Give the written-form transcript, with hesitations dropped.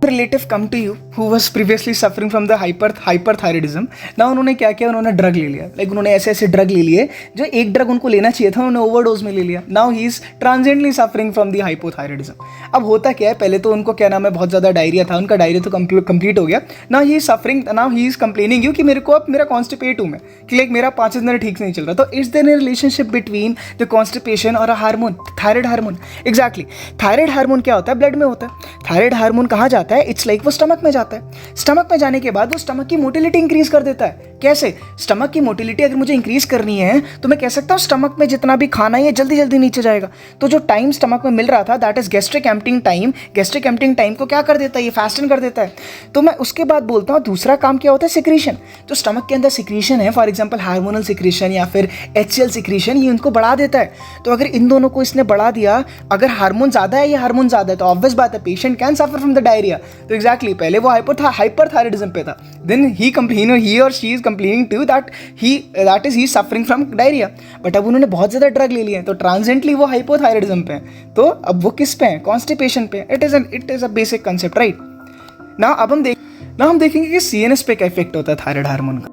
Relative come to you who was previously suffering from the hyperthyroidism. ना उन्होंने क्या किया, उन्होंने ड्रग ले लिया, लाइक उन्होंने ऐसे ऐसे ड्रग ले लिए जो एक ड्रग उनको लेना चाहिए था, उन्होंने ओवरडोज में ले लिया। Now he is transiently suffering from the hypothyroidism. अब होता क्या है, पहले तो उनको क्या नाम है, बहुत ज़्यादा डायरिया था, उनका डायरिया तो कंप्लीट हो गया। Now he is suffering, now he is complaining you कि मेरे को अब मेरा कॉन्स्टिपेट हूँ मैं, कि लाइक मेरा 5 दिन ठीक से नहीं चल रहा। तो it's their relationship between the constipation और a hormone, thyroid hormone. Exactly, thyroid hormone क्या होता है, ब्लड में होता है। थायराइड हार्मोन कहाँ जाता है, इट्स लाइक वो स्टमक में जाता है। स्टमक में जाने के बाद वो स्टमक की मोटिलिटी इंक्रीज कर देता है। कैसे, स्टमक की मोटिलिटी अगर मुझे इंक्रीज करनी है तो मैं कह सकता हूँ स्टमक में जितना भी खाना है ये जल्दी जल्दी नीचे जाएगा। तो जो टाइम स्टमक में मिल रहा था, that is gastric emptying time, gastric emptying time को क्या कर देता है, ये फास्टन कर देता है। तो मैं उसके बाद बोलता हूँ दूसरा काम क्या होता है, सिक्रीशन। तो स्टमक के अंदर सिक्रीशन है, फॉर एग्जाम्पल हार्मोनल सिक्रीशन या फिर HCl सिक्रीशन, ये उनको बढ़ा देता है। तो अगर इन दोनों को इसने बढ़ा दिया, अगर हार्मोन ज़्यादा है या हार्मोन ज़्यादा है, तो ऑब्वियस बात है patient can suffer from the diarrhoea. तो एग्जैक्टली पहले वो हाइपरथायराइडिज्म पे था, देन ही और she is complaining to that he suffering from diarrhoea. But अब उन्होंने बहुत ज़्यादा ड्रग ले लिए हैं, तो ट्रांजिएंटली वो हाइपोथायराइडिज्म पे हैं। तो अब वो किस पे हैं, कॉन्स्टिपेशन पे। It is a basic concept, right. ना अब हम देखेंगे कि CNS पे क्या इफेक्ट होता है थायराइड हार्मोन का।